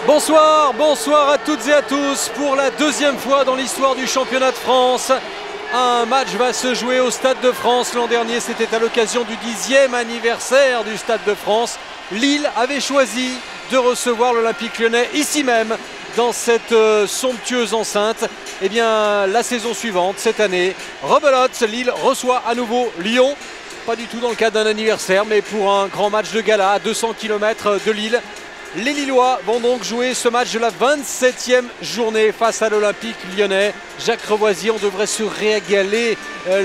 Bonsoir, bonsoir à toutes et à tous. Pour la deuxième fois dans l'histoire du championnat de France, un match va se jouer au Stade de France. L'an dernier, c'était à l'occasion du 10e anniversaire du Stade de France. Lille avait choisi de recevoir l'Olympique Lyonnais ici même, dans cette somptueuse enceinte. Eh bien, la saison suivante, cette année, rebelote, Lille reçoit à nouveau Lyon. Pas du tout dans le cadre d'un anniversaire, mais pour un grand match de gala à 200 km de Lille. Les Lillois vont donc jouer ce match de la 27e journée face à l'Olympique Lyonnais. Jacques Revoisier, on devrait se régaler.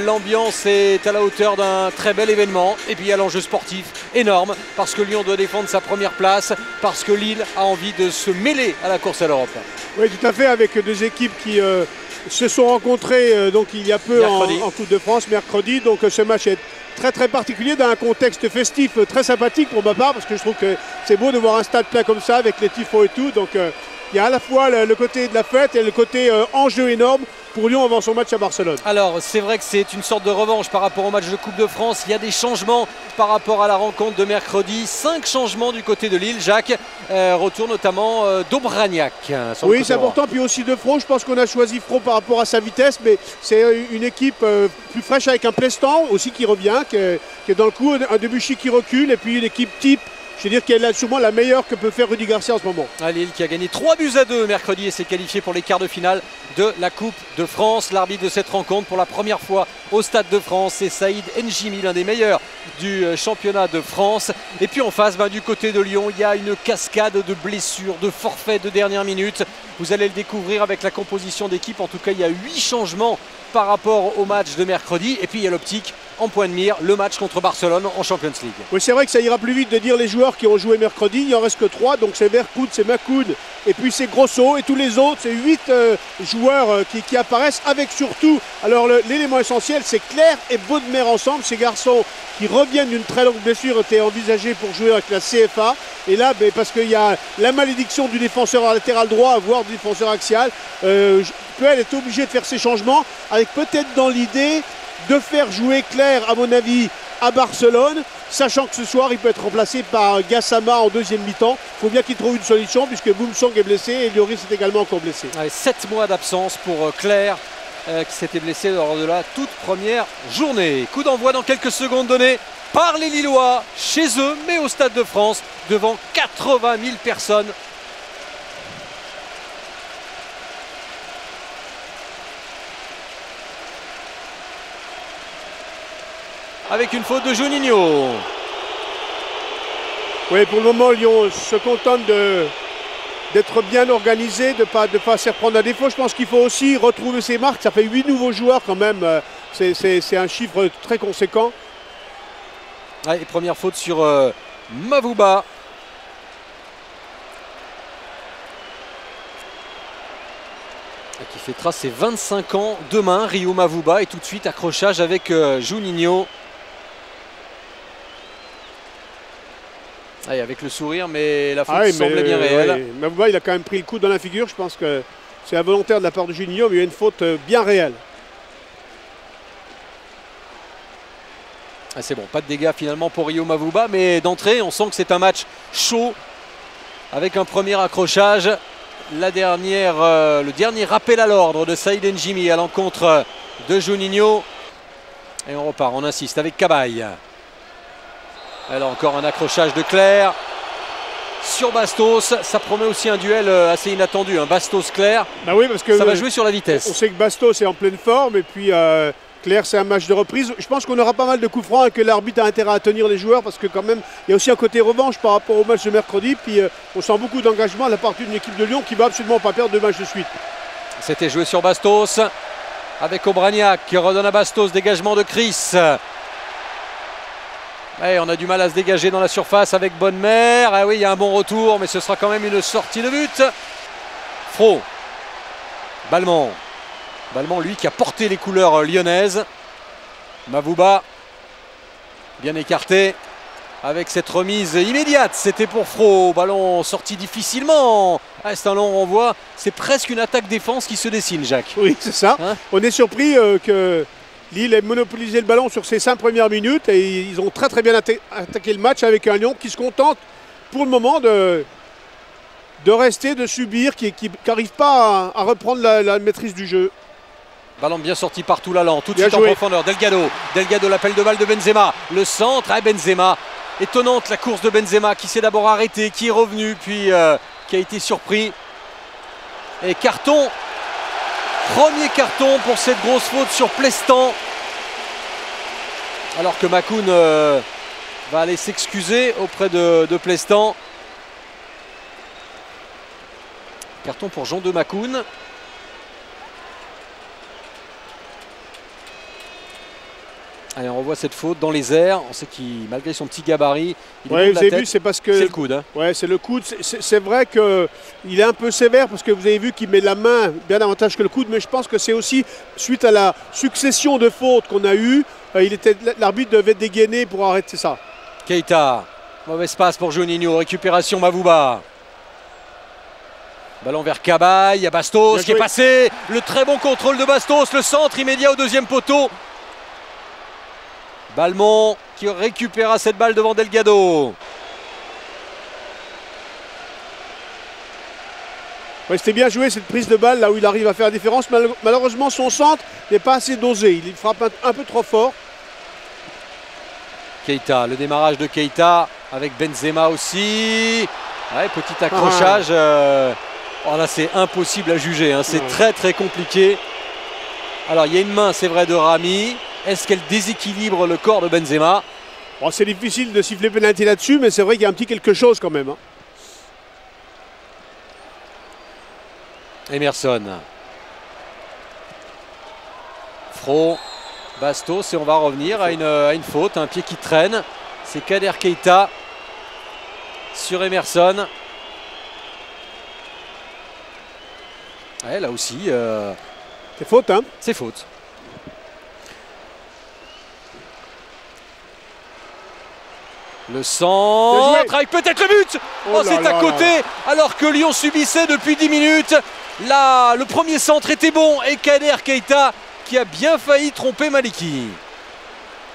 L'ambiance est à la hauteur d'un très bel événement. Et puis il y a l'enjeu sportif énorme parce que Lyon doit défendre sa première place, parce que Lille a envie de se mêler à la course à l'Europe. Oui, tout à fait, avec deux équipes qui se sont rencontrées donc il y a peu en Coupe de France, mercredi. Donc ce match est très particulier dans un contexte festif très sympathique pour ma part, parce que je trouve que c'est beau de voir un stade plein comme ça avec les tifos et tout. Donc il y a à la fois le côté de la fête et le côté enjeu énorme pour Lyon avant son match à Barcelone. Alors c'est vrai que c'est une sorte de revanche par rapport au match de Coupe de France. Il y a des changements par rapport à la rencontre de mercredi. 5 changements du côté de Lille. Jacques, retour notamment d'Obraniak. Oui, c'est important. Puis aussi de Fro. Je pense qu'on a choisi Fro par rapport à sa vitesse, mais c'est une équipe plus fraîche avec un Plestan aussi qui revient, qui est dans le coup, un Debuchy qui recule, et puis une équipe type. Je veux dire qu'elle est sûrement la meilleure que peut faire Rudy Garcia en ce moment. Lille qui a gagné 3-2 mercredi et s'est qualifié pour les quarts de finale de la Coupe de France. L'arbitre de cette rencontre pour la première fois au Stade de France, c'est Saïd Njimi, l'un des meilleurs du championnat de France. Et puis en face, du côté de Lyon, il y a une cascade de blessures, de forfaits de dernière minute. Vous allez le découvrir avec la composition d'équipe. En tout cas, il y a 8 changements par rapport au match de mercredi. Et puis il y a l'optique en point de mire, le match contre Barcelone en Champions League. Oui, c'est vrai que ça ira plus vite de dire les joueurs qui ont joué mercredi. Il n'y en reste que 3, donc c'est Vercout, c'est Macoun et puis c'est Grosso, et tous les autres, c'est 8 joueurs qui apparaissent, avec surtout, alors l'élément essentiel, c'est Claire et Baudemer ensemble, ces garçons qui reviennent d'une très longue blessure, étaient envisagés pour jouer avec la CFA, et là parce qu'il y a la malédiction du défenseur latéral droit, voire du défenseur axial, Puel est obligé de faire ces changements, avec peut-être dans l'idée de faire jouer Claire, à mon avis, à Barcelone, sachant que ce soir, il peut être remplacé par Gassama en deuxième mi-temps. Il faut bien qu'il trouve une solution, puisque Boumsong est blessé et Lloris est également encore blessé. 7 mois d'absence pour Claire, qui s'était blessé lors de la toute première journée. Coup d'envoi dans quelques secondes donné par les Lillois, chez eux, mais au Stade de France, devant 80 000 personnes. Avec une faute de Juninho. Oui, pour le moment, Lyon se contente d'être bien organisé, de ne pas se reprendre à défaut. Je pense qu'il faut aussi retrouver ses marques. Ça fait 8 nouveaux joueurs quand même. C'est un chiffre très conséquent. Et première faute sur Mavouba. Qui fait trace ses 25 ans demain, Rio Mavouba. Et tout de suite accrochage avec Juninho. Avec le sourire, mais la faute semblait bien réelle. Mavouba, il a quand même pris le coup dans la figure. Je pense que c'est involontaire de la part de Juninho, mais il y a une faute bien réelle. C'est bon, pas de dégâts finalement pour Rio Mavouba, mais d'entrée, on sent que c'est un match chaud avec un premier accrochage. Le dernier rappel à l'ordre de Saïd Njimi à l'encontre de Juninho. Et on repart, on insiste avec Cabaye. Alors encore un accrochage de Claire sur Bastos. Ça promet aussi un duel assez inattendu, Bastos-Claire. Oui, parce que ça va jouer sur la vitesse. On sait que Bastos est en pleine forme, et puis Claire, c'est un match de reprise. Je pense qu'on aura pas mal de coups francs et que l'arbitre a intérêt à tenir les joueurs, parce que quand même il y a aussi un côté revanche par rapport au match de mercredi. Puis on sent beaucoup d'engagement à la part d'une équipe de Lyon qui va absolument pas perdre 2 matchs de suite. C'était joué sur Bastos avec Obraniak qui redonne à Bastos, dégagement de Chris. On a du mal à se dégager dans la surface avec Baudemer. Oui, il y a un bon retour, mais ce sera quand même une sortie de but. Fro. Balmont. Balmont, lui, qui a porté les couleurs lyonnaises. Mavouba, bien écarté, avec cette remise immédiate. C'était pour Fro. Ballon sorti difficilement. C'est un long renvoi. C'est presque une attaque-défense qui se dessine, Jacques. Oui, c'est ça. On est surpris que Lille a monopolisé le ballon sur ses 5 premières minutes, et ils ont très bien attaqué le match avec un Lyon qui se contente pour le moment de de rester, de subir, qui n'arrive pas à reprendre la maîtrise du jeu. Ballon bien sorti par Toulalan, tout de suite en profondeur. Delgado, l'appel de balle de Benzema. Le centre, Benzema. Étonnante la course de Benzema qui s'est d'abord arrêté, qui est revenu, puis qui a été surpris. Et carton, premier carton pour cette grosse faute sur Plestan. Alors que Makoun va aller s'excuser auprès de Plestan. Carton pour Jean de Makoun. Allez, on revoit cette faute dans les airs. On sait qu'il, malgré son petit gabarit, il ouais, vous avez vu, c'est parce que c'est le coude. Hein. Ouais, c'est le coude. C'est vrai qu'il est un peu sévère parce que vous avez vu qu'il met la main bien davantage que le coude, mais je pense que c'est aussi suite à la succession de fautes qu'on a eues. L'arbitre devait dégainer pour arrêter ça. Keita, mauvaise passe pour Juninho, récupération Mavouba. Ballon vers Cabaye, il y a Bastos qui est passé. Le très bon contrôle de Bastos, le centre immédiat au deuxième poteau. Balmont qui récupérera cette balle devant Delgado. Ouais, c'était bien joué cette prise de balle là où il arrive à faire la différence. Malheureusement son centre n'est pas assez dosé. Il frappe un peu trop fort. Keita, le démarrage de Keita avec Benzema aussi. Ouais, petit accrochage. Oh là c'est impossible à juger. Hein. C'est très très compliqué. Alors il y a une main c'est vrai de Rami. Est-ce qu'elle déséquilibre le corps de Benzema? Bon, c'est difficile de siffler pénalty là-dessus, mais c'est vrai qu'il y a un petit quelque chose quand même. Hein. Emerson. Fro. Bastos. Et on va revenir à une faute. Un pied qui traîne. C'est Kader Keita sur Emerson. Ouais, là aussi. C'est faute, hein? C'est faute. Le centre avec peut-être le but. Oh, c'est à côté alors que Lyon subissait depuis 10 minutes. Là, le premier centre était bon et Kader Keita qui a bien failli tromper Maliki.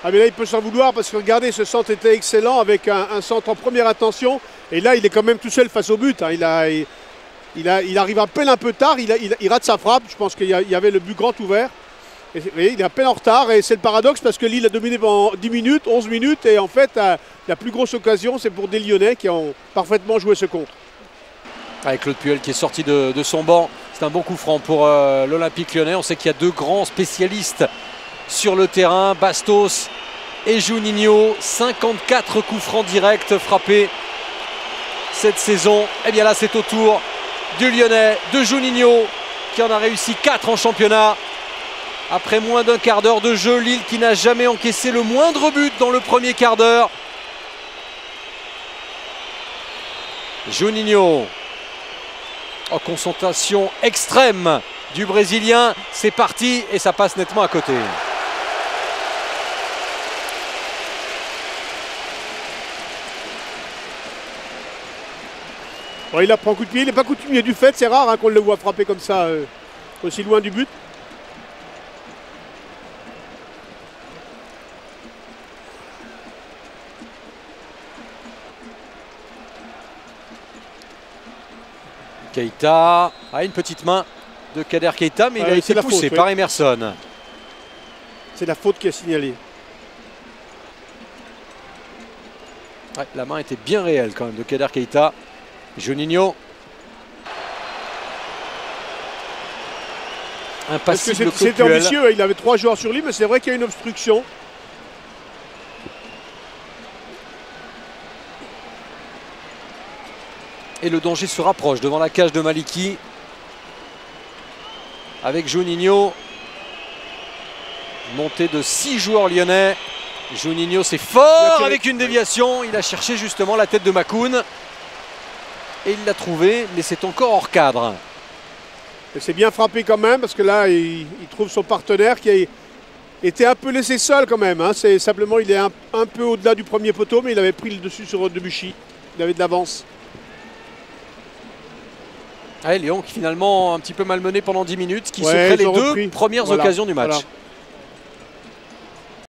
Ah mais là il peut s'en vouloir parce que regardez, ce centre était excellent avec un centre en première intention. Et là il est quand même tout seul face au but. Hein. Il arrive à peine un peu tard, il rate sa frappe. Je pense qu'il y avait le but grand ouvert. Et, vous voyez, il est à peine en retard et c'est le paradoxe parce que Lille a dominé pendant 10 minutes, 11 minutes et en fait la plus grosse occasion c'est pour des Lyonnais qui ont parfaitement joué ce contre. Avec Claude Puel qui est sorti de son banc, c'est un bon coup franc pour l'Olympique Lyonnais. On sait qu'il y a deux grands spécialistes sur le terrain, Bastos et Juninho. 54 coups francs directs frappés cette saison. Et bien là c'est au tour du Lyonnais, de Juninho qui en a réussi 4 en championnat. Après moins d'un quart d'heure de jeu, Lille qui n'a jamais encaissé le moindre but dans le premier quart d'heure. Juninho. En concentration extrême du Brésilien. C'est parti et ça passe nettement à côté. Bon, il apprend coup de pied, il n'est pas coutumier du fait, c'est rare hein, qu'on le voit frapper comme ça aussi loin du but. Keita a une petite main de Kader Keita, mais il a été poussé par Emerson. C'est la faute qui est signalée. Ouais, la main était bien réelle quand même de Kader Keita. Juninho. Impassible. C'était ambitieux, il avait 3 joueurs sur lui, mais c'est vrai qu'il y a une obstruction. Et le danger se rapproche devant la cage de Maliki. Avec Juninho. Montée de 6 joueurs lyonnais. Juninho c'est fort avec une déviation. Il a cherché justement la tête de Makoun. Et il l'a trouvé, mais c'est encore hors cadre. C'est bien frappé quand même, parce que là, il trouve son partenaire qui a été un peu laissé seul quand même. Hein. C'est simplement, il est un peu au-delà du premier poteau, mais il avait pris le dessus sur Debuchy. Il avait de l'avance. Lyon qui finalement un petit peu malmené pendant 10 minutes, qui se crée les deux premières occasions du match. Voilà.